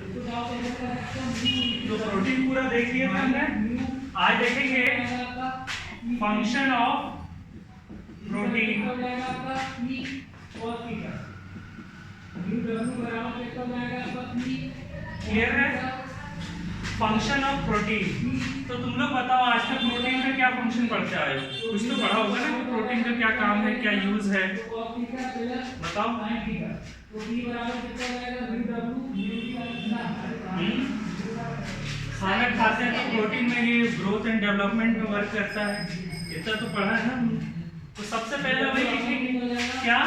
तो प्रोटीन पूरा देख लिया था हमने। आज देखेंगे फंक्शन ऑफ प्रोटीन। क्लियर है? Function of protein. तो तुम लोग बताओ आज तक प्रोटीन का क्या फंक्शन पढ़ते आए हो? कुछ तो पढ़ा होगा ना कि प्रोटीन का क्या काम है, क्या यूज है, बताओ। खाना खाते हैं तो प्रोटीन में ये ग्रोथ एंड डेवलपमेंट में वर्क करता है, इतना तो पढ़ा है ना। तो सबसे पहले वही लिखेंगे क्या,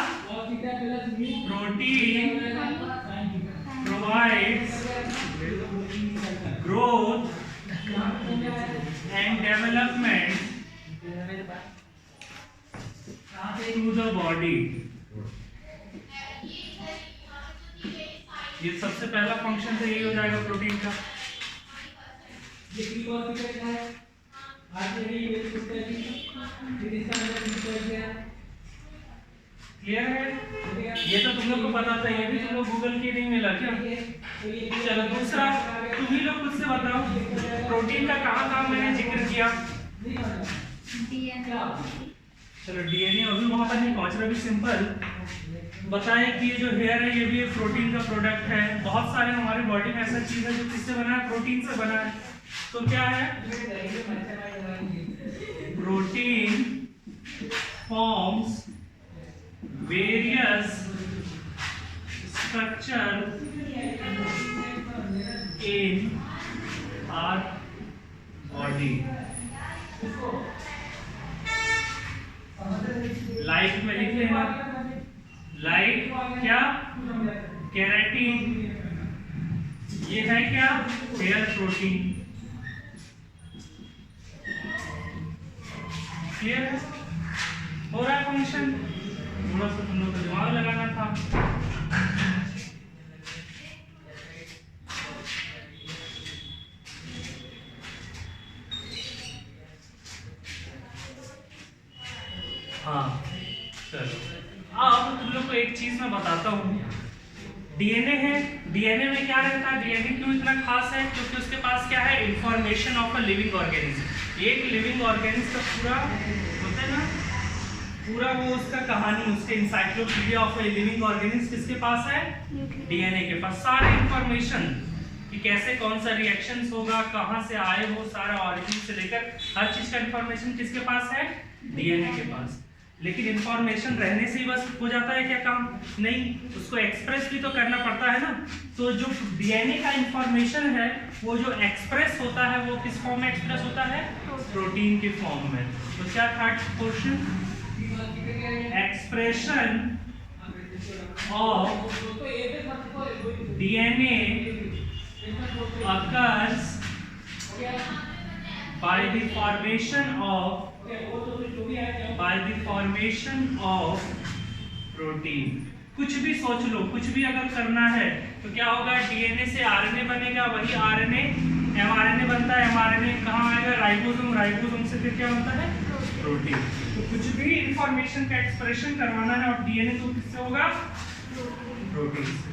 protein provides growth and development to the body। ये सबसे पहला फंक्शन तो यही हो जाएगा प्रोटीन का। क्लियर है? ये तो तुम लोग को पता था, ये भी तुम लोग गूगल की नहीं मिला क्या? चलो दूसरा तुम ही लोग खुद से बताओ, प्रोटीन का कहाँ कहाँ मैंने जिक्र किया? चलो डीएनए अभी वहां पर नहीं पहुंच रहा, अभी सिंपल बताएं कि ये जो हेयर है ये भी एक प्रोटीन का प्रोडक्ट है। बहुत सारे हमारे बॉडी में ऐसा चीज है जो किससे बना है, प्रोटीन से बना है। तो क्या है, protein forms various structure in our body। Like में लिख लेना, लाइक क्या, केराटिन, ये है क्या, हेयर प्रोटीन। क्लियर है? हो रहा है फंक्शन? थोड़ा सा तुम लोग को दिमाग लगाना था। हाँ चलो, अब तुम लोग को एक चीज मैं बताता हूँ। डीएनए है, डीएनए में क्या रहता है, डीएनए क्यों इतना खास है? क्योंकि उसके पास क्या है, information of a living organism. एक लिविंग ऑर्गेनिज्म का पूरा होता है ना, पूरा वो उसका कहानी, उसके encyclopedia of a living organism किसके पास है, डीएनए के पास। सारे इंफॉर्मेशन कि कैसे कौन सा रिएक्शंस होगा, कहाँ से आए वो सारा ऑरिजिन से लेकर हर चीज का इंफॉर्मेशन किसके पास है, डीएनए के पास। लेकिन इंफॉर्मेशन रहने से ही बस हो जाता है क्या काम? नहीं, उसको एक्सप्रेस भी तो करना पड़ता है ना। तो जो डीएनए का इंफॉर्मेशन है वो जो एक्सप्रेस होता है वो किस फॉर्म में एक्सप्रेस होता है, प्रोटीन के फॉर्म में। तो क्या था question, expression of DNA occurs by the formation of protein। कुछ भी सोच लो, कुछ भी अगर करना है तो क्या होगा, डीएनए से आरएनए बनेगा, वही आरएनए एमआरएनए बनता है, एमआरएनए कहाँ आएगा, राइबोसोम, राइबोसोम से फिर क्या बनता है, प्रोटीन। तो कुछ भी इंफॉर्मेशन का एक्सप्रेशन करवाना है और डीएनए तो किससे होगा, प्रोटीन से।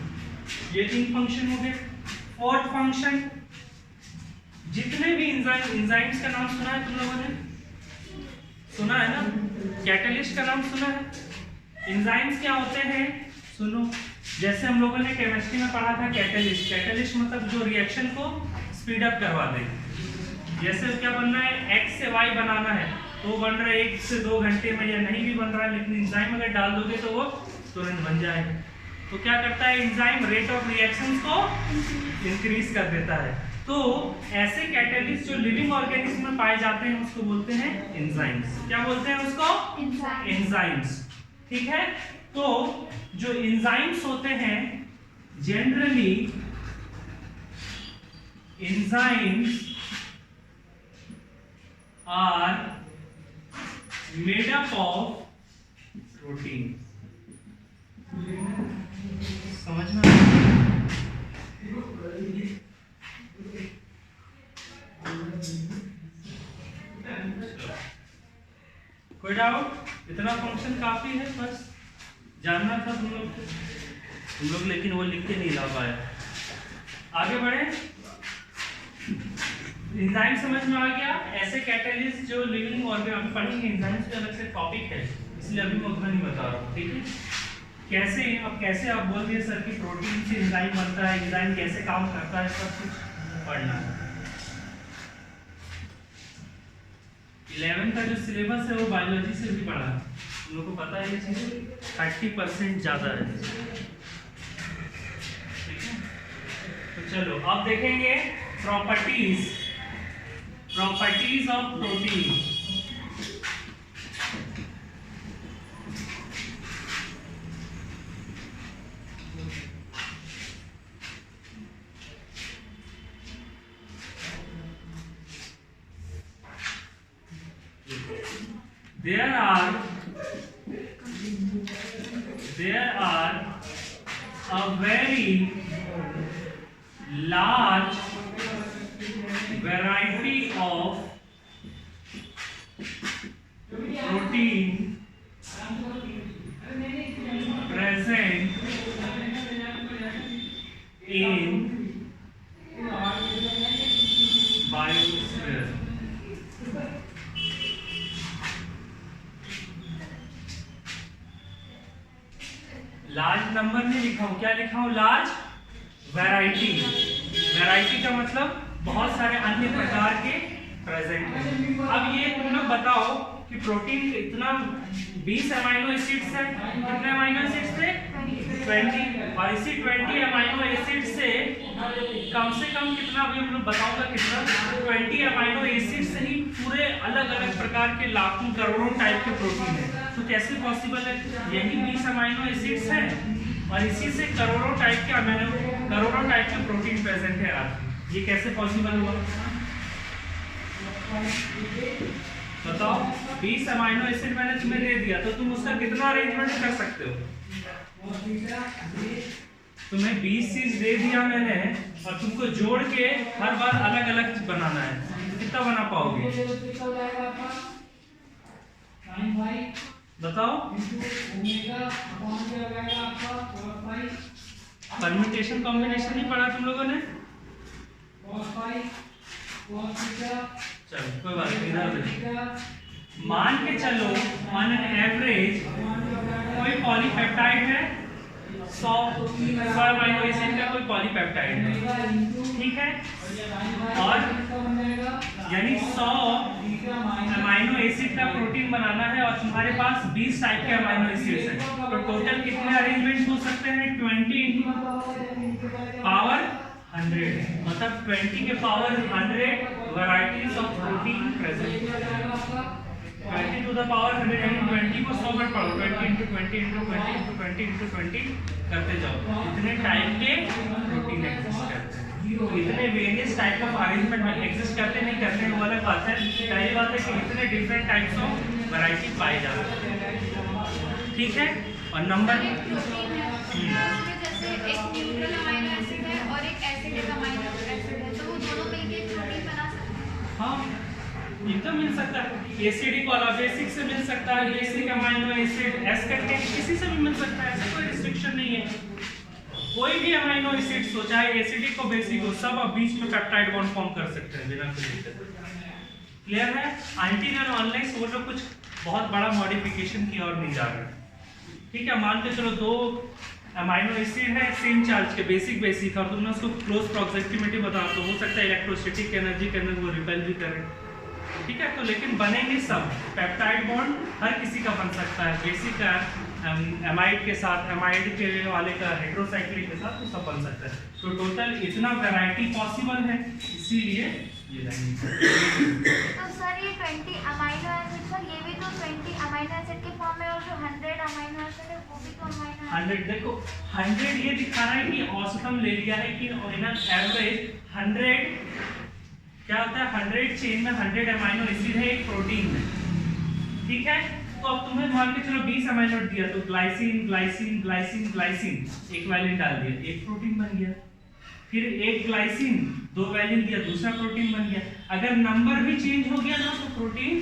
ये तीन फंक्शन हो गए। फोर्थ फंक्शन, जितने भी एंजाइम्स का नाम सुना है तुम लोगों ने, सुना है ना, कैटलिस्ट का नाम सुना है। एंजाइम्स क्या होते हैं, सुनो, जैसे हम लोगों ने केमिस्ट्री में पढ़ा था कैटलिस्ट। कैटलिस्ट मतलब जो रिएक्शन को स्पीड अप करवा दे। जैसे क्या बनना है, एक्स से वाई बनाना है तो बन रहा है 1 से 2 घंटे में, या नहीं भी बन रहा है, लेकिन एंजाइम अगर डाल दोगे तो वो तुरंत बन जाएगा। तो क्या करता है एंजाइम, रेट ऑफ रिएक्शन को इंक्रीज कर देता है। तो ऐसे कैटलिस्ट जो लिविंग ऑर्गेनिज्म में पाए जाते हैं उसको बोलते हैं एंजाइम्स। क्या बोलते हैं उसको, एंजाइम्स। ठीक है? तो जो एंजाइम्स होते हैं generally, enzymes are made up of protein. समझना? कोई डाउट? इतना फंक्शन काफी है, बस जानना था तुम लोग लेकिन वो लिख के नहीं ला पाए। आगे बढ़े। एंजाइम समझ में आ गया। ऐसे कैटालिस्ट जो लिविंग ऑर्गेन, अभी पढ़ेंगे एंजाइम्स पे अलग से टॉपिक है, इसलिए अभी मैं उतना नहीं बता रहा हूँ, ठीक है। कैसे, अब कैसे आप बोल दिए सर कि प्रोटीन से एंजाइम बनता है, एंजाइम कैसे काम करता है, सब कुछ पढ़ना है। 11 का जो सिलेबस है वो बायोलॉजी से भी पढ़ा है, हम लोग को पता है ये चीज़ 30% ज़्यादा है, ठीक है। तो चलो अब देखेंगे properties of protein. There are a very large variety of protein present in biosphere. Large number में लिखा हूं, क्या लिखा हूं? Large variety. वैरायटी का मतलब बहुत सारे अन्य प्रकार के प्रेजेंट हैं। अब ये तुम लोग बताओ कि प्रोटीन इतना 20 अमाइनो एसिड्स है, कितने अमाइनो एसिड्स थे? 20। और इसी 20 अमाइनो एसिड से कम कितना, अभी हम लोग बताऊंगा कितना, 20 अमाइनो एसिड से ही पूरे अलग अलग प्रकार के लाखों करोड़ों टाइप के प्रोटीन है। तो कैसे पॉसिबल है? यही 20 अमाइनो एसिड्स हैं और इसी से करोड़ों टाइप के प्रोटीन प्रेजेंट है। आप ये कैसे पॉसिबल हुआ बताओ? 20 अमाइनो एसिड मैंने तुम्हें दे दिया, तो तुम उसका कितना अरेंजमेंट कर सकते हो? तुम्हें 20 चीज दे दिया मैंने और तुमको जोड़ के हर बार अलग अलग बनाना है, कितना बना पाओगे बताओ? परम्यूटेशन कॉम्बिनेशन नहीं पढ़ा तुम लोगों ने? चलो कोई बात नहीं। मान के चलो ऑन एन एवरेज कोई पॉलीपेप्टाइड है, 100 अमाइनो एसिड का कोई पॉलीपेप्टाइड है, ठीक है। और यानी 100 अमाइनो एसिड का प्रोटीन बनाना है और तुम्हारे पास 20 टाइप के अमाइनो एसिड्स हैं, तो टोटल कितने अरेंजमेंट हो सकते हैं? 20 × पावर 100, मतलब 20 के power 100 varieties of protein present. 20 to the power 100 यानी 20 को 100 में पढ़ो, 20 × 20 × 20 × 20 × 20 करते जाओ, इतने टाइप के प्रोटीन एग्जिस्ट करते हैं। तो इतने वेरियस टाइप ऑफ अरेंजमेंट में एग्जिस्ट करते नहीं करते हैं वो अलग बात है। पहली बात है कि इतने डिफरेंट टाइप्स ऑफ वैरायटी पाई जाती है, ठीक है। और नंबर जैसे एक न्यूट्रल अमाइनो एसिड है और एक एसिडिक अमाइनो एसिड है, तो वो दोनों मिलके प्रोटीन बना सकते हैं। हाँ, ये तो मिल सकता है। एसिडिक वाला बेसिक से मिल सकता है, basic amino acid S content किसी से भी मिल सकता है, ऐसा कोई रिस्ट्रिक्शन नहीं है। कोई भी अमाइनो एसिड हो, चाहे एसिडिक हो बेसिक हो, सब आप बीच में पेप्टाइड बॉन्ड फॉर्म कर सकते हैं बिना कोई दिक्कत। क्लियर है? एंटीन और ऑनलाइन वो लोग कुछ बहुत बड़ा मॉडिफिकेशन की ओर नहीं जा रहे, ठीक है। मान के चलो 2 अमाइनो एसिड है सेम चार्ज के, बेसिक और तुमने उसको क्लोज प्रॉक्सिमिटी बता, तो हो सकता है इलेक्ट्रोस्टैटिक एनर्जी के अंदर वो रिपेल भी करे, ठीक है। तो लेकिन बनेंगे सब, पेप्टाइड बॉन्ड हर किसी का बन सकता है, बेसिक का एमाइड के साथ, एमाइड के वाले का हेटेरोसाइक्लिक के साथ, तो सब बन सकता है। तो टोटल इतना वैरायटी पॉसिबल है, इसीलिए ये लाइन। तो सर ये 20 अमाइनो एसिड, सर ये भी तो 20 अमाइनो एसिड के फॉर्म में, और जो 100 अमाइनो एसिड है वो भी तो अमाइनो 100 देखो 100 ये दिखा रहा है कि औसतन ले लिया है कि इन एवरेज 100 क्या होता है, 100 चेन में 100 अमाइनो एसिड है एक प्रोटीन में, ठीक है। तो अब तुम्हें मान के चलो 20 अमाइनो दिया, तो ग्लाइसिन ग्लाइसिन ग्लाइसिन ग्लाइसिन एक वैलिन डाल दिया, एक प्रोटीन बन गया। फिर एक ग्लाइसिन 2 वैलिन दिया, दूसरा प्रोटीन बन गया। अगर नंबर भी चेंज हो गया ना तो प्रोटीन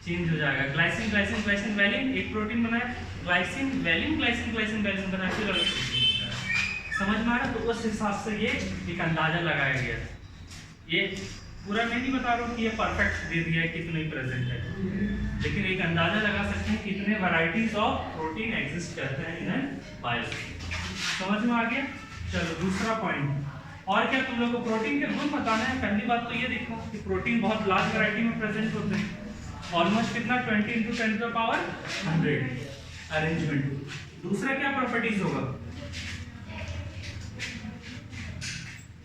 चेंज हो जाएगा। ग्लाइसिन ग्लाइसिन ग्लाइसिन वैलिन एक प्रोटीन बनाया, glycine valine glycine glycine valine बनाया, फिर समझ में आ रहा? तो उस हिसाब से ये एक अंदाजा लगाया गया। ये पूरा मैं नहीं बता रहा हूँ कि ये परफेक्ट दे दिया है कितने प्रेजेंट है, लेकिन एक अंदाजा लगा सकते हैं कितने वैरायटीज ऑफ प्रोटीन एग्जिस्ट करते हैं इन बायोस्फीयर। समझ में आ गया? चलो दूसरा पॉइंट, और क्या तुम लोग को प्रोटीन के गुण बताना है। पहली बात तो ये देखो कि प्रोटीन बहुत लार्ज वैरायटी में प्रेजेंट होते हैं, ऑलमोस्ट कितना 20 × 10⁻100 अरेंजमेंट। दूसरा क्या प्रॉपर्टीज होगा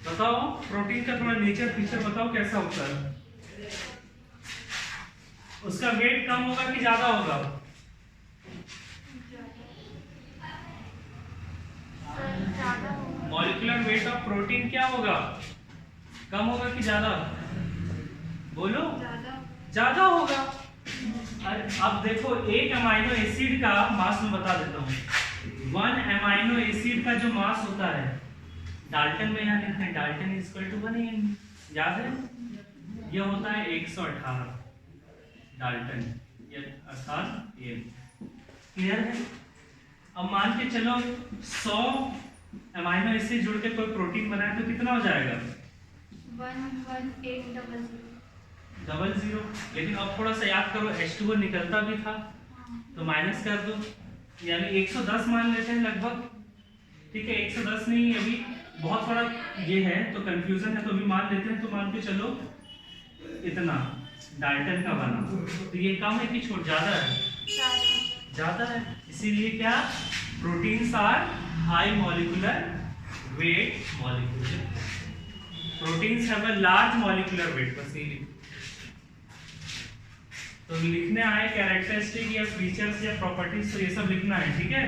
बताओ, प्रोटीन का थोड़ा नेचर फीचर बताओ कैसा होता है। उसका वेट कम होगा कि ज्यादा होगा? मॉलिक्यूलर वेट ऑफ प्रोटीन क्या होगा, कम होगा कि ज्यादा? बोलो ज्यादा होगा। अरे अब देखो एक अमाइनो एसिड का मास मैं बता देता हूँ। 1 अमाइनो एसिड का जो मास होता है, डाल्टन में यहाँ लिखते हैं डाल्टन इक्वल टू 1 AM, याद है? ये होता है 118 डाल्टन, ये अर्थात AM। क्लियर है? अब मान के चलो 100 अमाइनो एसिड जुड़ के कोई प्रोटीन बनाए तो कितना हो जाएगा? 11800। लेकिन अब थोड़ा सा याद करो, H2O निकलता भी था तो माइनस कर दो, यानी 110 मान लेते हैं लगभग। ठीक है, 110 नहीं, अभी बहुत थोड़ा ये है तो कंफ्यूजन है, तो अभी मान लेते हैं। तो मान के चलो इतना डाल्टन का बना, तो ये कम है कि छोड़ ज्यादा है? ज्यादा है। इसीलिए क्या, proteins are high molecular weight molecule. Proteins have a large molecular weight, बस ये तो लिखने आए कैरेक्टरिस्टिक या फीचर्स या प्रॉपर्टीज, तो ये सब लिखना है। ठीक है,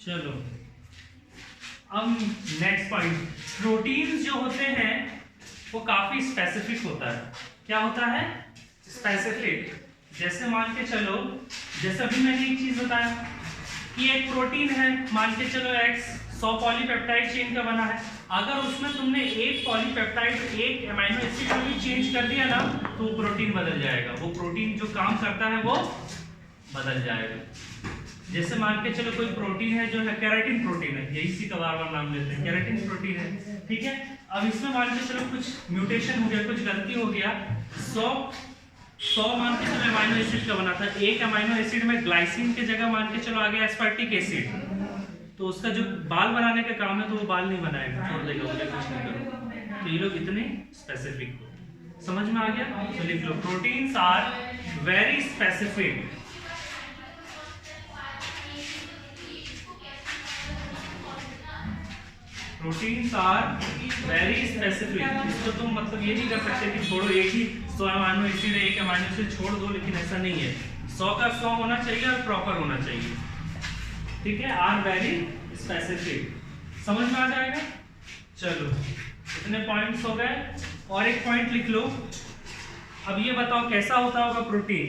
चलो अब नेक्स्ट पॉइंट, प्रोटीन्स जो होते हैं वो काफी स्पेसिफिक होता है। क्या होता है? स्पेसिफिक। जैसे मान के चलो, जैसे अभी मैंने एक चीज बताया कि एक प्रोटीन है, मान के चलो X 100 पॉलीपेप्टाइड चेन का बना है। अगर उसमें तुमने एक पॉलीपेप्टाइड एक अमीनो एसिड को भी चेंज कर दिया ना तो वो प्रोटीन बदल जाएगा। वो प्रोटीन जो काम करता है वो बदल जाएगा। जैसे मान के चलो कोई प्रोटीन है जो है केराटिन प्रोटीन है, यही सी का बार-बार नाम लेते हैं, केराटिन प्रोटीन है। ठीक है, अब इसमें मान के चलो कुछ म्यूटेशन हो गया, कुछ गलती हो गया, 100 मान के चलो अमीनो एसिड का बना था, एक अमीनो एसिड में ग्लाइसिन के जगह मान के चलो आ गया एस्पार्टिक एसिड, तो उसका जो बाल बनाने का काम है तो वो बाल नहीं बनाएगा, छोड़ देगा, मुझे कुछ नहीं करो। तो ये लोग इतने स्पेसिफिक हो, समझ में आ गया? तो लिख लो, proteins are very specific. Proteins are very specific. इसको तुम मतलब ये नहीं कर सकते कि छोड़ो एक ही 100 अमीनो एसिड है, एक अमीनो एसिड छोड़ दो, लेकिन ऐसा नहीं है। 100 का 100 होना चाहिए और प्रॉपर होना चाहिए। ठीक है, आर वेरी स्पेसिफिक, समझ में आ जाएगा? चलो इतने पॉइंट्स हो गए, और एक पॉइंट लिख लो। अब ये बताओ कैसा होता होगा प्रोटीन?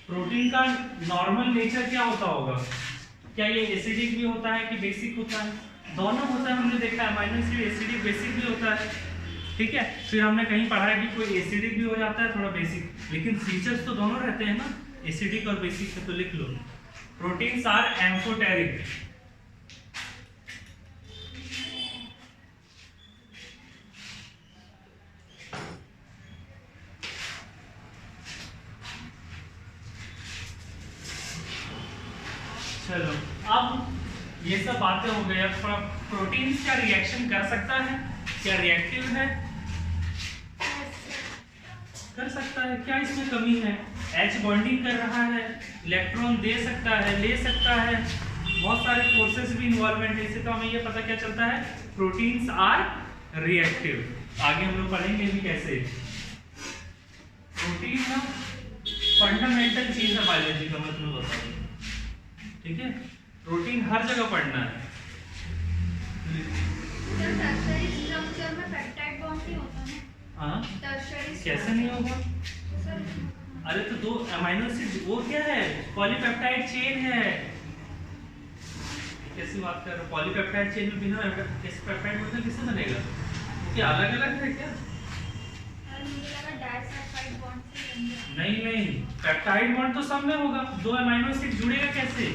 प्रोटीन का नॉर्मल नेचर क्या होता होगा? क्या ये एसिडिक भी होता है कि बेसिक होता है? दोनों होता है, हमने देखा है अमीनो एसिड एसिडिक बेसिक भी होता है। ठीक है, फिर हमने कहीं पढ़ा है कि कोई एसिडिक भी हो जाता है, थोड़ा बेसिक, लेकिन फीचर्स तो दोनों रहते हैं ना, एसिडिक और बेसिक है। तो लिख लो, प्रोटीन्स आर एम्फोटेरिक। चलो अब ये सब बातें हो गई। अब प्रोटीन्स क्या रिएक्शन कर सकता है? क्या रिएक्टिव है? कर सकता है। क्या इसमें कमी है? H बॉन्डिंग कर रहा है, इलेक्ट्रॉन दे सकता है, ले सकता है, बहुत सारे फोर्सेस भी इन्वॉल्वमेंट है। इससे तो हमें ये पता क्या चलता है, प्रोटीन्स आर रिएक्टिव। आगे हम लोग पढ़ेंगे भी कैसे। प्रोटीन ना फंडामेंटल चीज है बायोलॉजी का, मैं तुम्हें बता दूं। ठीक है, प्रोटीन हर जगह पढ़ना है। टर्शरी स्ट्रक्चर में पेप्टाइड बॉन्ड नहीं होता ना? हाँ, टर्शरी कैसे नहीं होगा? अरे तो 2 अमीनो एसिड वो क्या है, पॉलीपेप्टाइड चेन है। कैसी बात कर रहे हो, पॉलीपेप्टाइड चेन में बिना इस पेप्टाइड मतलब किससे बनेगा, क्या अलग अलग है क्या? नहीं, पेप्टाइड बॉन्ड तो सब में होगा, 2 अमीनो एसिड जुड़ेगा कैसे,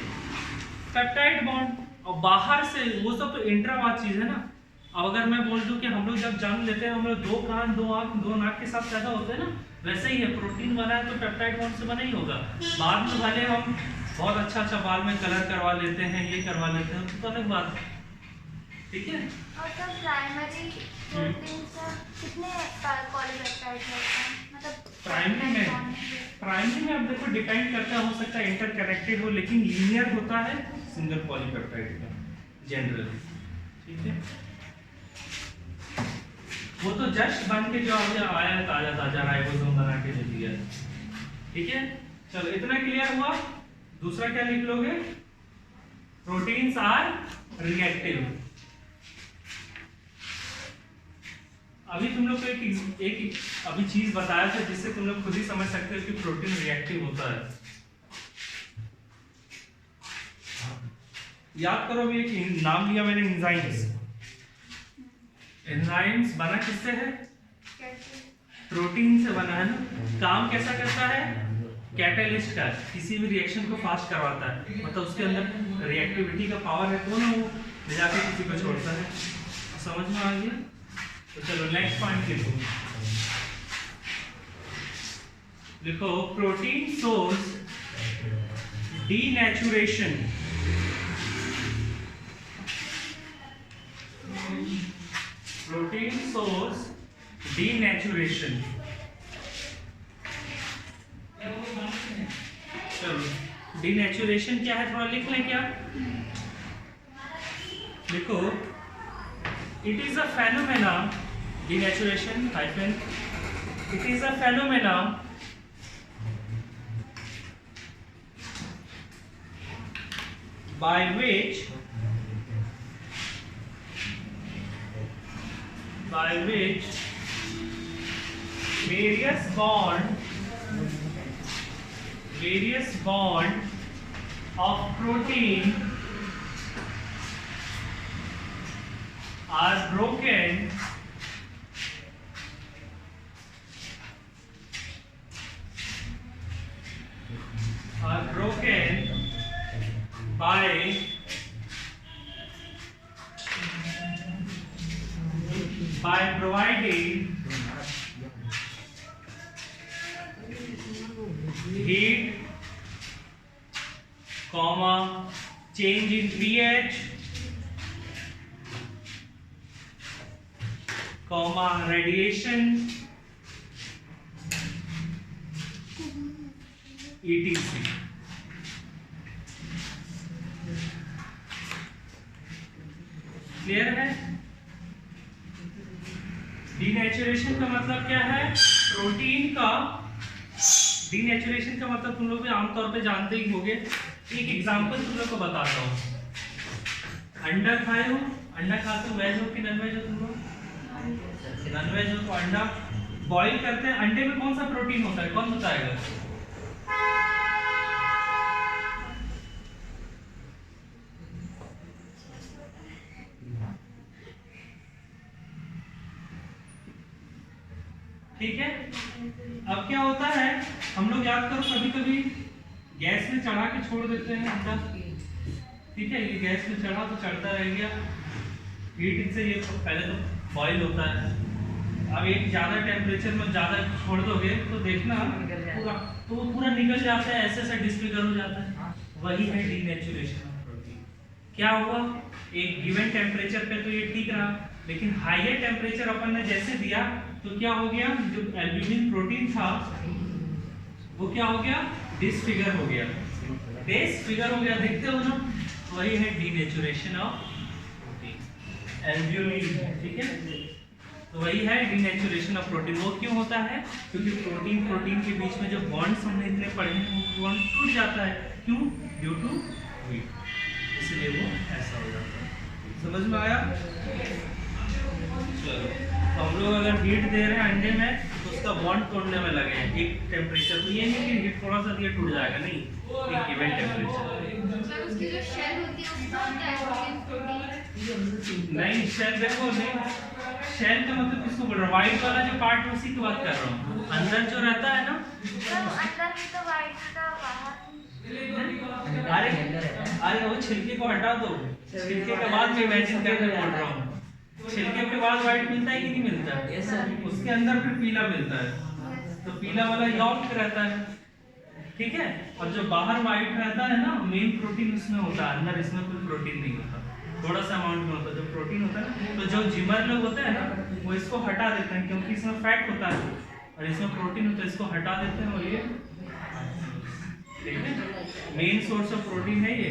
पेप्टाइड बॉन्ड। और बाहर से वो सब तो इंट्रावाद चीज है ना। अब अगर मैं बोल दूं कि हम लोग जब जन्म लेते हैं हम लोग 2 कान 2 आंख 2 नाक के साथ पैदा होते हैं ना, वैसे ही है, प्रोटीन बना है तो पेप्टाइड बॉन्ड से बना ही होगा। बाद में भले हम बहुत अच्छा बाल में कलर करवा लेते हैं, ये करवा लेते हैं, तो अलग बात है, ठीक है। और सब प्राइमरी प्रोटीन सब कितने पॉलीपेप्टाइड होते हैं, मतलब प्राइमरी में अब देखो डिपेंड करता है, हो सकता है इंटरकनेक्टेड हो, लेकिन लीनियर होता है सिंगल पॉलीपेप्टाइड का जनरली, ठीक है। वो तो जस्ट बन के जो आया है ताजा राइबोसोम बना के दे दिया, ठीक है। चलो इतना क्लियर हुआ। दूसरा क्या लिख लोगे, प्रोटीन्स आर रिएक्टिव। अभी तुम लोग को एक अभी चीज बताया था जिससे तुम लोग खुद ही समझ सकते हो कि प्रोटीन रिएक्टिव होता है। याद करो, अभी एक नाम लिया मैंने, एंजाइम्स। एंजाइम्स बना किससे है, प्रोटीन से बना है ना। काम कैसा करता है, कैटलिस्ट का, किसी भी रिएक्शन को फास्ट करवाता है, मतलब उसके अंदर रिएक्टिविटी का पावर है तो ना वो ले जाके किसी को छोड़ता है। समझ में आ गया? तो चलो नेक्स्ट पॉइंट लिखो protein source denaturation. Protein source denaturation. चलो डीनेचुरेशन क्या है थोड़ा लिख लें क्या, लिखो it is a phenomena, denaturation hyphen, it is a phenomena by which various bond of protein are broken by providing heat, change in pH, radiation, etc. Clear है? Denaturation का मतलब क्या है, प्रोटीन का डीनेचुरेशन का मतलब तुम लोग भी आमतौर पे जानते ही होंगे। एक एग्जांपल तुम लोग को बताता हूँ। अंडा खाए हो, अंडा खाते हो, वेज हो कि नॉन वेज हो तुम लोग? नॉन वेज हो तो अंडा बॉईल करते हैं, अंडे में कौन सा प्रोटीन होता है, कौन बताएगा? ठीक है। अब क्या होता है, हम लोग याद करो कभी कभी गैस में चढ़ा के छोड़ देते हैं अंडा, ठीक है, ये गैस में चढ़ा तो चढ़ता रह गया, हीट से ये पहले तो बॉईल होता है। अब एक ज़्यादा टेम्परेचर में ज़्यादा छोड़ दोगे तो देखना पूरा निकल जाता है, ऐसे ऐसे डिस्फिगर हो जाता है। वही है डीनेचुरेशन ऑफ प्रोटीन। क्या हुआ, एक गिवन टेम्परेचर पे तो ये ठीक रहा, लेकिन हाईयर टेम्परेचर अपन ने जैसे दिया तो क्या हो गया, जो एल्ब्यूमिन प्रोटीन था वो क्या हो गया, डिसफिगर हो गया, डिसफिगर हो गया, देखते हो ना, वही है डीनेचुरेशन ऑफ प्रोटीन, एल्ब्यूमिन, ठीक है। तो वही है डीनेचुरेशन ऑफ प्रोटीन। वो क्यों होता है, क्योंकि प्रोटीन के बीच में जो बॉन्ड्स हमने इतने पढ़े हैं वो बॉन्ड टूट जाता है, क्यों, ड्यू टू हीट, इसलिए वो ऐसा हो जाता है। समझ में आया? चलो, तो हम लोग अगर हीट दे रहे हैं अंडे में तो उसका बॉन्ड तोड़ने में लगे हैं एक टेम्परेचर। तो ये नहीं कि थोड़ा सा ये टूट जाएगा, नहीं, एक गिवन टेम्परेचर। सर उसकी जो शेल होती है उसका क्या है, प्रोटीन? नहीं शेल देखो, नहीं शेल का मतलब किसको बोल रहा हूँ, व्हाइट वाला जो पार्ट है उसी की बात कर रहा हूँ। अंदर जो रहता है ना, सर अंदर भी तो वाइट का बाहर। अरे अरे वो छिलके को हटा दो, छिलके के बाद मैं इमेजिन करके बोल रहा हूँ। छिलके के बाद व्हाइट मिलता है कि नहीं मिलता है? उसके अंदर फिर पीला मिलता है, तो पीला वाला यॉल्क रहता है, ठीक है। और जो बाहर व्हाइट रहता है ना, मेन प्रोटीन उसमें होता है, अंदर इसमें कोई प्रोटीन नहीं होता, थोड़ा सा अमाउंट में होता है जो प्रोटीन होता है ना। तो जो जिमर लोग होते हैं ना, वो इसको हटा देते हैं क्योंकि इसमें फैट होता है और इसमें प्रोटीन होता है, इसको हटा देते हैं और ये मेन सोर्स ऑफ प्रोटीन है ये।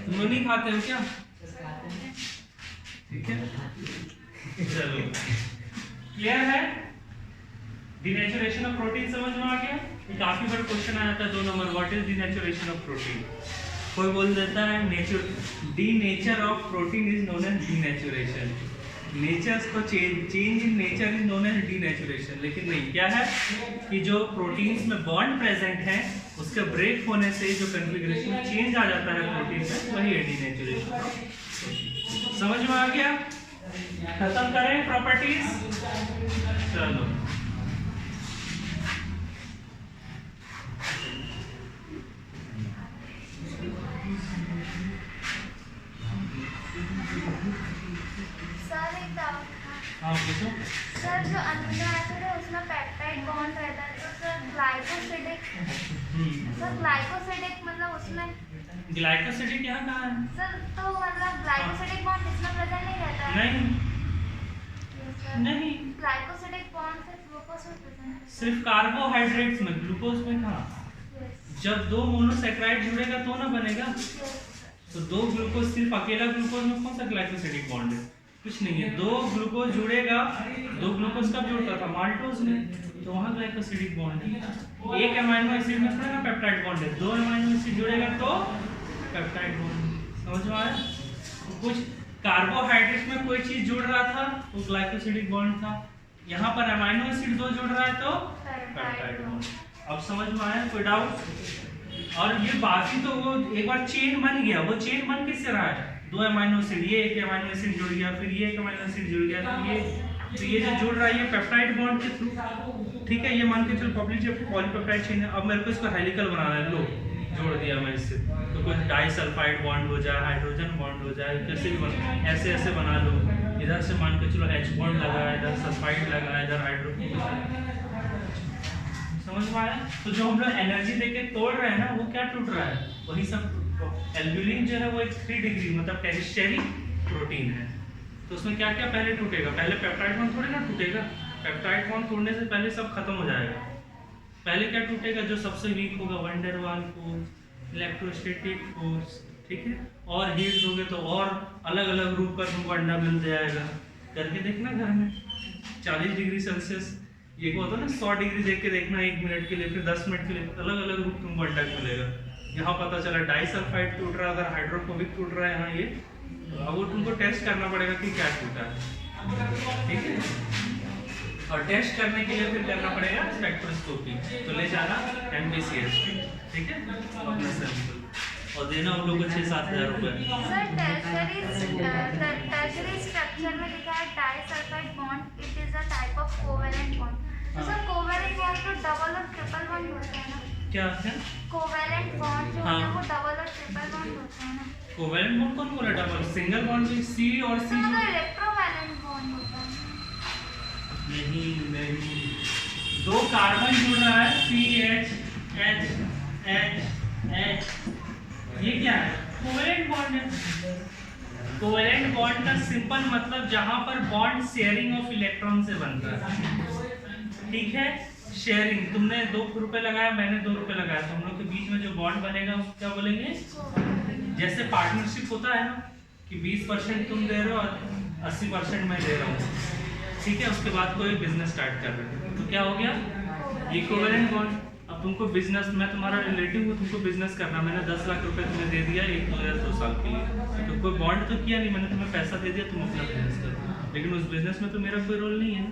तुम लोग नहीं खाते हो क्या? ठीक है, चलो क्लियर है। डिनेचुरेशन ऑफ प्रोटीन समझ में आ गया? ये काफी बार क्वेश्चन आ जाता है 2 number, what is denaturation of protein. कोई बोल देता है nature, denature of protein is known as denaturation. Natures को change in nature is known as denaturation. लेकिन नहीं, क्या है कि जो प्रोटीन्स में बॉन्ड प्रेजेंट है उसके ब्रेक होने से जो कॉन्फ़िगरेशन चेंज आ जाता है प्रोटीन में, वही है डीनेचुरेशन। समझ में आ गया? खत्म करें प्रॉपर्टीज, चलो सर एक डाउट था। हाँ पूछो। सर जो अमीनो एसिड है उसमें पेप्टाइड बॉन्ड रहता है, तो सर ग्लाइकोसिडिक, सर ग्लाइकोसिडिक मतलब उसमें ग्लाइकोसिडिक यहाँ कहाँ है? सर तो मतलब ग्लाइकोसिडिक बॉन्ड इसमें प्रेजेंट नहीं रहता है? नहीं Yes, sir. नहीं, ग्लाइकोसिडिक बॉन्ड सिर्फ ग्लूकोज में प्रेजेंट है। सिर्फ कार्बोहाइड्रेट्स में, ग्लूकोज में कहाँ? Yes, जब 2 मोनोसैकेराइड जुड़ेगा तो ना बनेगा। yes, sir. तो 2 ग्लूकोज, सिर्फ अकेला ग्लूकोज में कौन सा ग्लाइकोसिडिक बॉन्ड है? कुछ नहीं है। 2 ग्लूकोज जुड़ेगा, 2 ग्लूकोज कब जुड़ता था? माल्टोज में, तो वहाँ ग्लाइकोसिडिक बॉन्ड है। एक अमीनो एसिड में थोड़ा ना पेप्टाइड बॉन्ड है, 2 अमीनो एसिड जुड़ेगा तो पेप्टाइड बॉन्ड। समझ में आया? कुछ कार्बोहाइड्रेट में कोई चीज जुड़ रहा था वो ग्लाइकोसिडिक बॉन्ड था, यहाँ पर अमीनो एसिड 2 जुड़ रहा है तो पेप्टाइड बॉन्ड। अब समझ में आया? कोई डाउट? और ये बाकी तो वो एक बार चेन बन गया, वो चेन बन किससे रहा है? 2 अमीनो एसिड, ये एक अमीनो एसिड जुड़ गया, फिर ये एक अमीनो एसिड जुड़ गया, तो ये जो जुड़ रहा है ये पेप्टाइड बॉन्ड के थ्रू, ठीक है। ये मान के चलो पॉलीपेप्टाइड चेन है। अब मेरे को इसको हेलिकल बनाना है, लो जोड़ दिया मैं इससे, तो कुछ डाइसल्फाइड बॉन्ड हो जाए, हाइड्रोजन बॉन्ड हो जाए, कैसे भी ऐसे ऐसे बना लो। इधर से मान के चलो H बॉन्ड लगा है, इधर सल्फाइड लगा है, इधर हाइड्रोजन। समझ में आया? तो जो हम लोग एनर्जी देके तोड़ रहे हैं ना, वो क्या टूट रहा है? वही सब। एल्ब्यूलिन जो है वो एक 3 डिग्री मतलब टेरिस्टेरिक प्रोटीन है, तो उसमें क्या क्या पहले टूटेगा? पहले पेप्टाइड बॉन्ड थोड़ी ना टूटेगा, पेप्टाइड बॉन्ड तोड़ने से पहले सब खत्म हो जाएगा। पहले क्या टूटेगा? जो सबसे वीक होगा, van der Waals force, electrostatic force, ठीक है। और हीट दोगे तो और अलग अलग रूप का तुमको अंडा मिल जाएगा। करके देखना घर में, 40 डिग्री सेल्सियस, ये को होता है ना 100 डिग्री देख के देखना 1 मिनट के लिए, फिर 10 मिनट के लिए, अलग अलग रूप तुमको अंडा मिलेगा। यहाँ पता चला डाइसल्फाइड टूट रहा है, अगर हाइड्रोफोबिक टूट रहा है यहाँ ये, तो अब वो तुमको टेस्ट करना पड़ेगा कि क्या टूटा है, ठीक है। और टेस्ट करने के लिए फिर करना पड़ेगा स्पेक्ट्रोस्कोपी, तो ले जाना MBCS, ठीक है, अपना सैंपल, और देना उन लोगों को 6-7 हज़ार रुपये। सर टर्शरी स्ट्रक्चर में लिखा है disulphide bond, it is a type of covalent bond. तो सर कोवेलेंट बॉन्ड तो डबल और ट्रिपल बॉन्ड होता है ना? क्या है? कोवेलेंट बॉन्ड जो होता है वो डबल और ट्रिपल बॉन्ड होता है ना? कोवेलेंट बॉन्ड कौन बोला? डबल, सिंगल बॉन्ड में C और C तो इलेक्ट्रोवैलेंट बॉन्ड होता है। नहीं, 2 कार्बन जुड़ रहा है, CH H H H, ये क्या है? कोवेलेंट बॉन्ड है। कोवेलेंट बॉन्ड का सिंपल मतलब जहां पर बॉन्ड शेयरिंग ऑफ इलेक्ट्रॉन से बनता है, ठीक है। शेयरिंग, तुमने 2 रुपए लगाया, मैंने 2 रुपए लगाया, तो हम लोग के बीच में जो बॉन्ड बनेगा उसको क्या बोलेंगे? जैसे पार्टनरशिप होता है ना कि 20% तुम दे रहे हो और 80% मैं दे रहा हूँ, ठीक है। उसके बाद कोई बिजनेस स्टार्ट कर रहे हो, तो क्या हो गया? Equivalent bond. अब तुमको बिजनेस, मैं तुम्हारा रिलेटिव हूँ, तुमको बिजनेस करना, मैंने 10 लाख रुपए तुम्हें दे दिया 1-2 साल के लिए, तो कोई बॉन्ड तो किया नहीं, मैंने तुम्हें पैसा दे दिया, तुम अपना बिजनेस करो। लेकिन उस बिजनेस में तो मेरा कोई रोल नहीं है।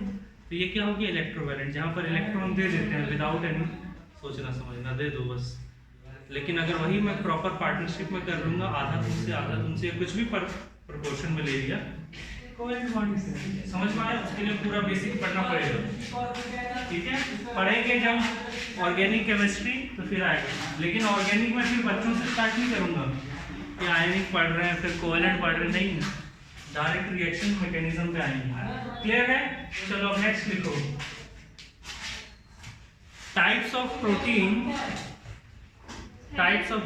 तो ये क्या हो गया, इलेक्ट्रोवैलेंट, जहाँ पर इलेक्ट्रॉन दे देते हैं विदाउट एनी सोचना समझना, दे दो बस। लेकिन अगर वही मैं प्रॉपर पार्टनरशिप में कर लूँगा, आधा तुमसे कुछ भी प्रोपोर्शन में ले लिया, कोवेलेंट बॉन्ड से समझ में आया। उसके लिए पूरा बेसिक पढ़ना पड़ेगा, ठीक है। पढ़ेंगे जब ऑर्गेनिक केमिस्ट्री तो फिर आएगा, लेकिन ऑर्गेनिक में फिर बच्चों से स्टार्ट नहीं करूँगा कि आयनिक पढ़ रहे हैं फिर कोवेलेंट पढ़ रहे हैं, नहीं, डायरेक्ट रिएक्शन मैकेनिज्म पे आएंगे। क्लियर है? चलो अब नेक्स्ट लिखो, types of protein, types of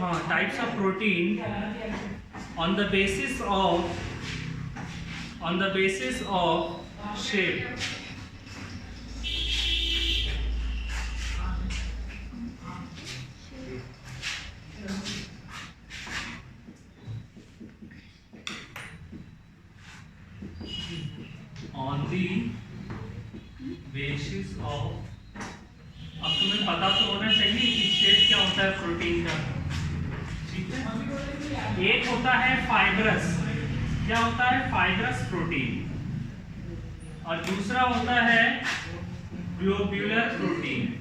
protein on the basis of shape. On the basis of, अब तुम्हें पता तो होना चाहिए कि शेप क्या होता है प्रोटीन का, ठीक है। एक होता है फाइब्रस, क्या होता है, फाइब्रस प्रोटीन, और दूसरा होता है ग्लोब्यूलर प्रोटीन।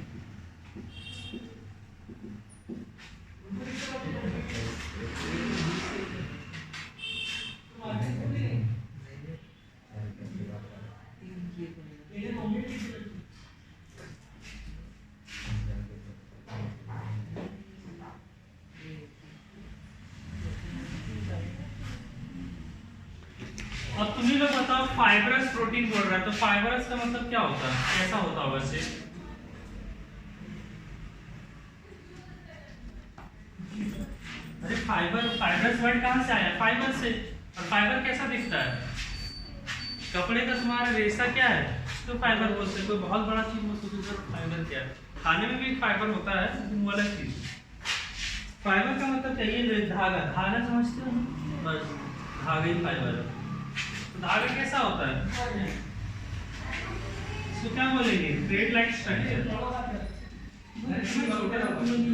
अब तुम ही लोग बताओ, फाइब्रस प्रोटीन बोल रहा है तो फाइब्रस का मतलब क्या होता है, कैसा होता है वैसे? अरे फाइब्रस वर्ड कहाँ से आया? फाइबर से। और फाइबर कैसा दिखता है? कपड़े का तुम्हारा रेशा क्या है तो फाइबर बोलते हैं। कोई बहुत बड़ा चीज मत सोचो, फाइबर क्या है। खाने में भी फाइबर होता है, वो अलग चीज। फाइबर का मतलब चाहिए धागा, धागा समझते हो, बस धागा ही फाइबर है। धागा कैसा होता है, इसको क्या बोलेंगे, थ्रेड लाइक स्ट्रक्चर।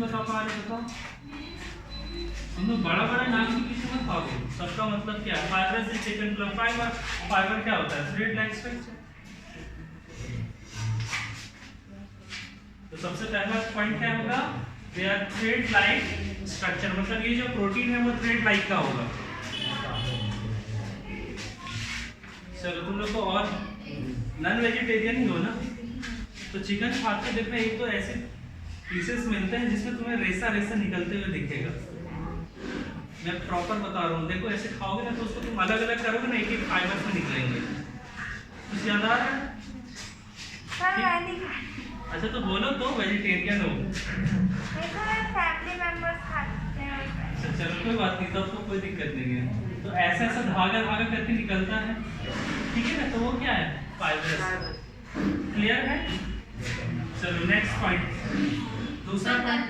बता पा रहे, बताओ हम लोग बड़ा बड़ा नाम की किसी मत खाओगे। सबका मतलब क्या है, फाइबर से चिकन क्लब फाइबर। फाइबर क्या होता है, थ्रेड लाइक स्ट्रक्चर। तो सबसे पहला पॉइंट क्या होगा, they are thread like structure, मतलब ये जो प्रोटीन है वो थ्रेड लाइक का होगा। चलो तुम लोग तो और नॉन वेजिटेरियन ही हो ना, तो चिकन खाते देखना, एक तो ऐसे पीसेस मिलते हैं जिसमें तुम्हें रेसा रेसा निकलते हुए दिखेगा। मैं प्रॉपर बता रहा हूँ, देखो ऐसे खाओगे ना तो उसको तुम अलग अलग करोगे ना, एक एक फाइबर में निकलेंगे। कुछ याद आ रहा है? अच्छा तो बोलो तो वेजिटेरियन हो। फैमिली मेंबर्स खाते हैं। अच्छा चलो कोई बात नहीं, तब तो कोई दिक्कत नहीं है। तो ऐसा ऐसा धागा धागा करके निकलता है, ठीक है ना, तो वो क्या है, फाइब्रस। क्लियर है? चलो नेक्स्ट पॉइंट, दूसरा पॉइंट।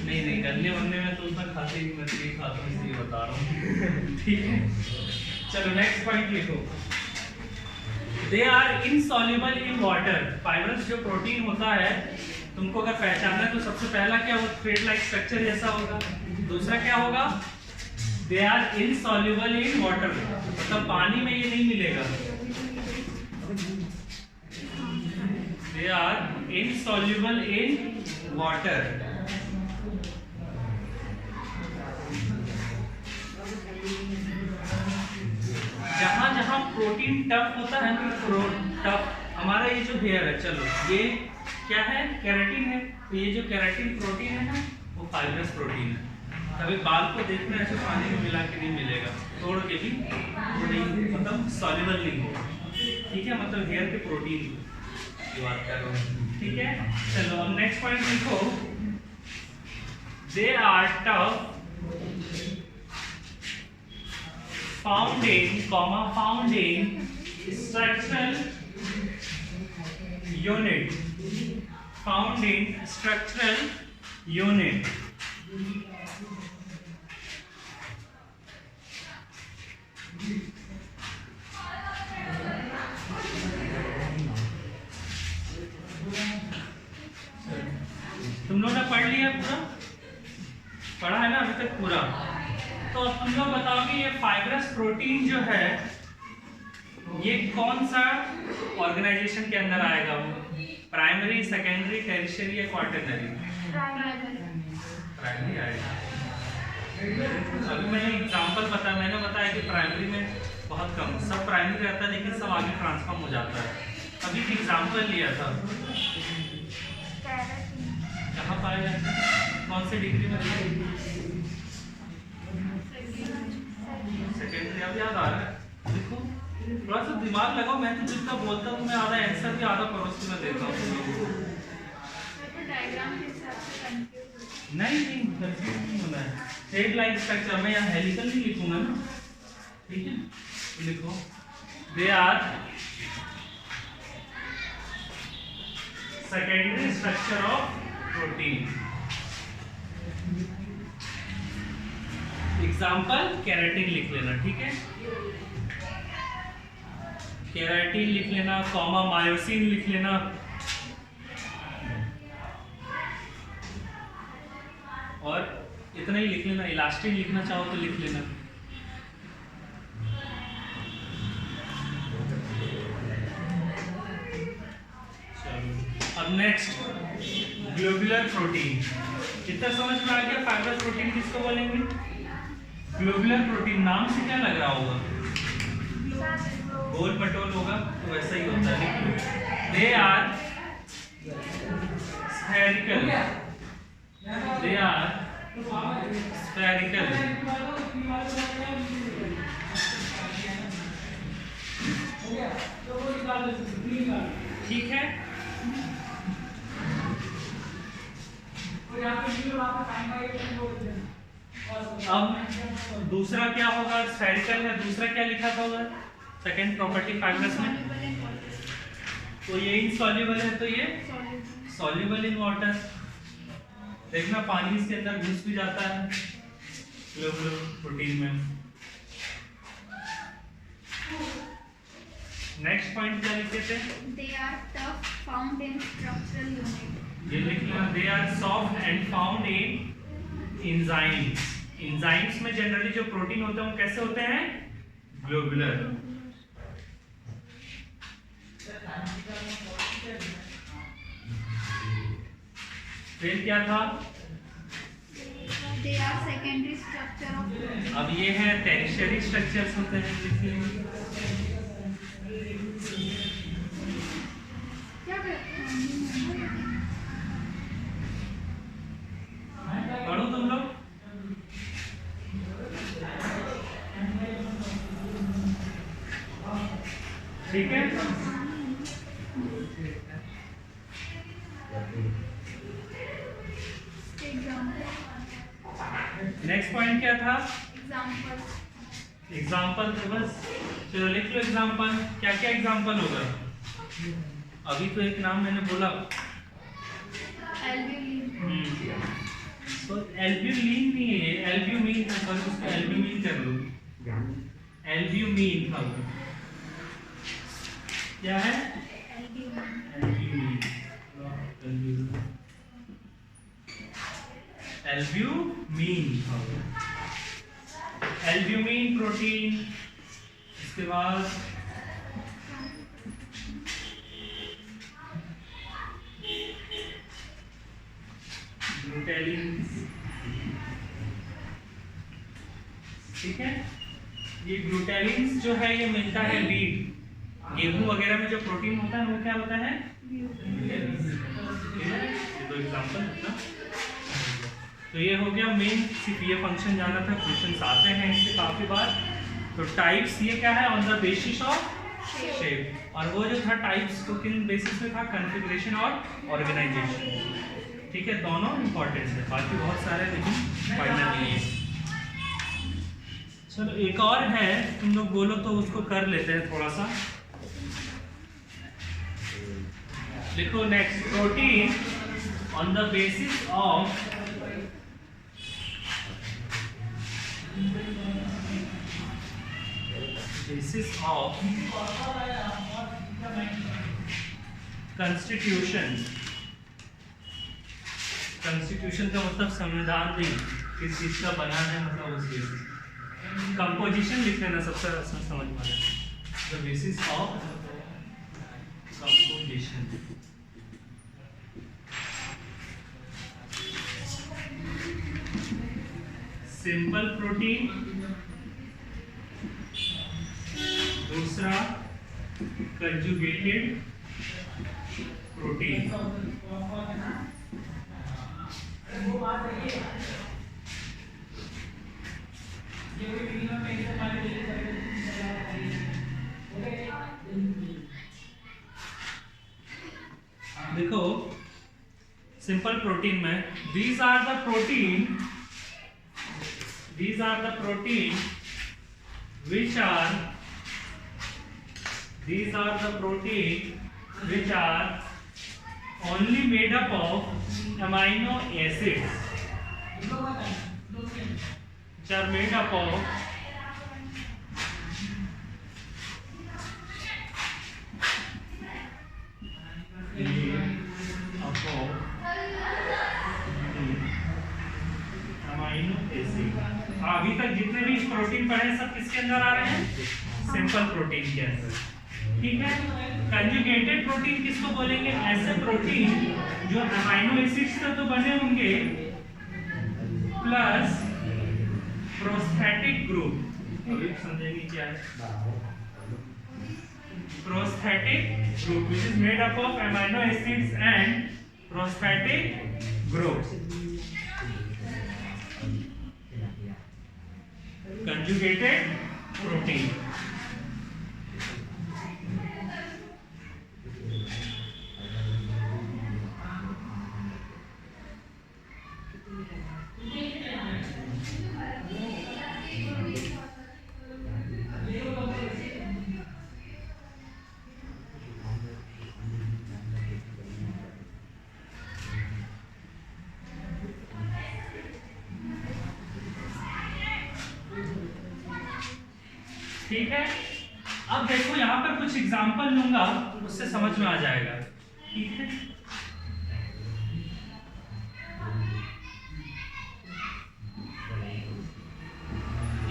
नहीं गन्ने वन्ने में तो उतना खाते ही, मछली खाता हूँ इसलिए बता रहा हूँ। ठीक है, चलो नेक्स्ट पॉइंट लिखो, they are insoluble in water. Fibrous जो प्रोटीन होता है, तुमको अगर पहचानना है तो सबसे पहला क्या होगा, थ्रेड लाइक स्ट्रक्चर जैसा होगा। दूसरा क्या होगा, they are insoluble in water, मतलब पानी में ये नहीं मिलेगा। They are insoluble in water. जहां जहां प्रोटीन टफ होता है ना, टफ, हमारा ये जो हेयर है, चलो ये क्या है, केराटिन है। तो ये जो केराटिन प्रोटीन है ना, वो फाइब्रस प्रोटीन है। कभी बाल को देखना ऐसे पानी में मिला के नहीं मिलेगा, तोड़ के भी नहीं, मतलब सॉल्युबल नहीं होगा। ठीक है, मतलब हेयर के प्रोटीन की बात कर रहा हूँ। ठीक है, चलो अब नेक्स्ट पॉइंट लिखो, they are tough found in structural unit, found in structural unit। तुम लोग ने पढ़ लिया पूरा, पढ़ा है ना अभी तक पूरा। तो अब तुम लोग बताओगे ये फाइब्रस प्रोटीन जो है ये कौन सा ऑर्गेनाइजेशन के अंदर आएगा वो? प्राइमरी, सेकेंडरी, टेरिशरी या क्वार्टरनरी? प्राइमरी आएगा। अभी मैंने एग्जांपल मैंने बताया कि प्राइमरी में बहुत कम, सब प्राइमरी रहता है लेकिन सब आगे ट्रांसफॉर्म हो जाता है। अभी एक एग्जांपल लिया था, कहाँ पाया जाता है, कौन से डिग्री में? सेकेंडरी। अब याद आ रहा है, देखो थोड़ा सा दिमाग लगाओ, मैं तो जितना बोलता हूँ मैं आधा आंसर भी आधा परोस के मैं देता हूँ। नहीं कंफ्यूज नहीं होना है। थ्रेड लाइक स्ट्रक्चर में यहाँ हेलिकल नहीं लिखूंगा ना, ठीक है? लिखो they are secondary structure of protein. Example keratin लिख लेना, ठीक है? केराटिन लिख लेना, कॉमा मायोसिन लिख लेना, और इतना ही लिख लेना। इलास्टिन लिखना चाहो तो लिख लेना। चलो अब नेक्स्ट ग्लोबुलर प्रोटीन। इतना समझ में आ गया फाइब्रस प्रोटीन किसको बोलेंगे? Globular protein. नाम से क्या लग रहा होगा? गोल मटोल होगा, तो वैसा ही होता है। They are spherical, they are spherical. ठीक है? अब दूसरा क्या होगा? स्फेरिकल है, दूसरा क्या लिखा था उधर सेकेंड प्रॉपर्टी फाइब्रस में? तो ये इनसॉल्युबल है, तो ये सॉल्युबल इन वाटर। देखना पानी इसके अंदर घुस भी जाता है ग्लोबुलर प्रोटीन में। नेक्स्ट पॉइंट क्या लिखे थे? They are tough, found in structural unit. ये लिख लेना, they are soft and found in enzymes. Enzymes में जनरली जो प्रोटीन होते हैं वो कैसे होते हैं? ग्लोबुलर। फिर क्या था? They are secondary structure of. अब ये है टेरिशरी स्ट्रक्चर्स होते हैं। क्या पढ़ो तुम लोग। ठीक है? नेक्स्ट पॉइंट क्या था? एग्जाम्पल तो बस चलो लिख लो एग्जाम्पल। क्या क्या एग्जाम्पल होगा? अभी तो एक नाम मैंने बोला, तो एल्ब्यूमिन नहीं है, एल्ब्यूमिन था, बस उसको एल्ब्यूमिन कर लो। एल्ब्यूमिन था वो। क्या है? एल्ब्यूमिन। एल्ब्यूमिन था वो। Albumin protein. इसके बाद ग्लूटेलिन्स। ठीक है? ये ग्लूटेलिन्स जो है ये मिलता है वीट, गेहूं वगैरह में जो प्रोटीन होता है वो क्या होता है? ग्लूटेलिन्स। ये दो एग्जांपल ना। तो ये हो गया मेन, सिर्फ ये फंक्शन जाना था, क्वेश्चंस आते हैं इससे काफी बार। तो टाइप्स ये क्या है? On the basis of shape. और वो जो था टाइप्स तो किन बेसिस में था? कॉन्फ़िगरेशन और ऑर्गेनाइजेशन। ठीक है? दोनों इंपॉर्टेंट है, बाकी बहुत सारे लेकिन फाइनल नहीं है। चलो एक और है, तुम लोग बोलो तो उसको कर लेते हैं थोड़ा सा। लिखो next, protein on the basis of constitution. Constitution का मतलब संविधान भी किस चीज का बना है, मतलब उस बेसिस। कंपोजिशन लिख लेना सबसे आसान समझ में आएगा। the basis of composition. Simple protein, दूसरा कंजुगेटेड प्रोटीन। देखो सिंपल प्रोटीन में these are the protein which are only made up of amino acids, which are made up of amino acid. अभी तक जितने भी प्रोटीन पढ़े हैं सब किसके अंदर आ रहे हैं? सिंपल प्रोटीन के अंदर। ठीक है। कंजुगेटेड प्रोटीन किसको बोलेंगे? ऐसे प्रोटीन जो अमीनो एसिड्स से तो बने होंगे प्लस प्रोस्थेटिक ग्रुप। अभी समझेंगे क्या है prosthetic group, which is made up of amino acids and prosthetic groups. Conjugated protein. ठीक है। अब देखो यहाँ पर कुछ एग्जांपल लूंगा उससे समझ में आ जाएगा। ठीक है।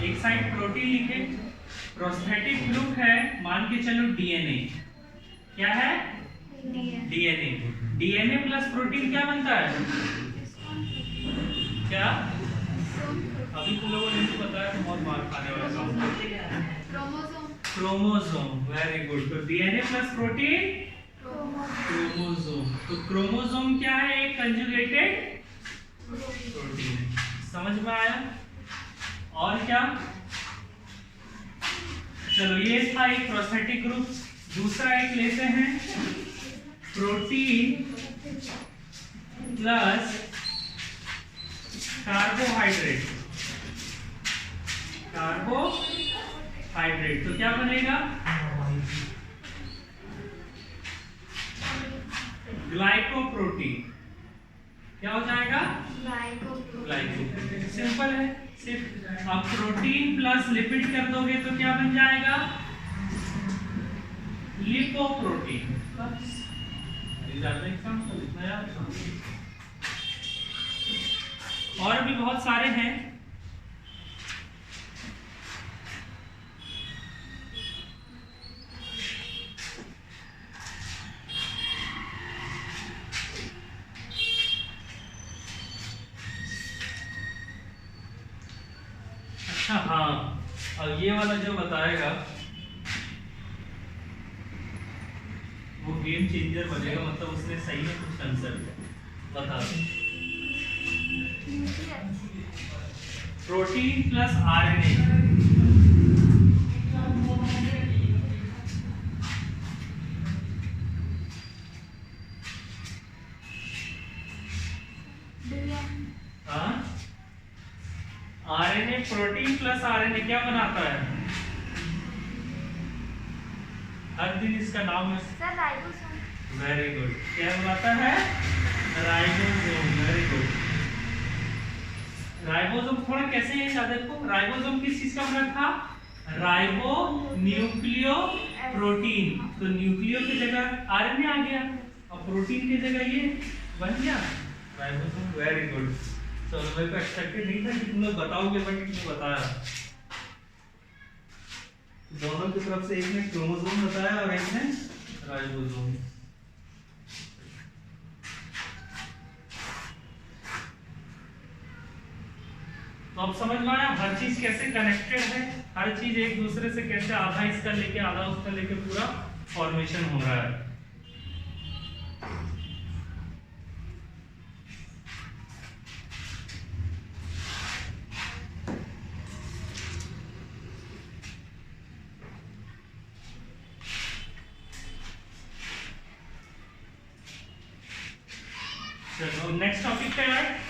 एक साइड प्रोटीन लिखे, प्रोस्थेटिक ग्रुप है, मान के चलो डीएनए। क्या है? डीएनए। डीएनए प्लस प्रोटीन क्या बनता है? क्या? अभी तुम लोगों ने तो बताया तो बहुत मार खाने वाला काम। क्रोमोसोम। Very good. तो डीएनए प्लस प्रोटीन क्रोमोसोम। तो क्रोमोसोम क्या है? एक कंजुगेटेड प्रोटीन है। समझ में आया? और क्या? चलो ये था एक प्रोस्थेटिक ग्रुप। दूसरा एक लेते हैं प्रोटीन प्लस कार्बोहाइड्रेट। कार्बोहाइड्रेट तो क्या बनेगा? ग्लाइकोप्रोटीन। क्या हो जाएगा? ग्लाइकोप्रोटीन। सिंपल है। सिर्फ अब प्रोटीन प्लस लिपिड कर दोगे तो क्या बन जाएगा? लिपोप्रोटीन। और भी बहुत सारे हैं। अच्छा हाँ, अब ये वाला जो बताएगा वो गेम चेंजर बनेगा, मतलब उसने सही में कुछ कंसेप्ट बता दो। Protein plus RNA. हाँ, आरएनए प्रोटीन प्लस आरएनए क्या बनाता है? हर दिन इसका नाम है सर राइबोसोम। Very good. क्या बनाता है? राइबोसोम। Very good. राइबोसोम थोड़ा कैसे है याद रखो। राइबोसोम किस चीज का बना था? Ribo nucleo protein. तो न्यूक्लियो की जगह आरएनए आ गया और प्रोटीन की जगह ये बन गया राइबोसोम। Very good. तो मेरे को एक्सपेक्टेड नहीं था कि तुम लोग बताओगे, बट तुमने बताया। दोनों की तरफ से एक ने क्रोमोसोम बताया और एक ने राइबोसोम। तो अब समझ में आया हर चीज कैसे कनेक्टेड है, हर चीज एक दूसरे से कैसे आधा इसका लेके आधा उसका लेके पूरा फॉर्मेशन हो रहा है। चलो नेक्स्ट टॉपिक पे आए।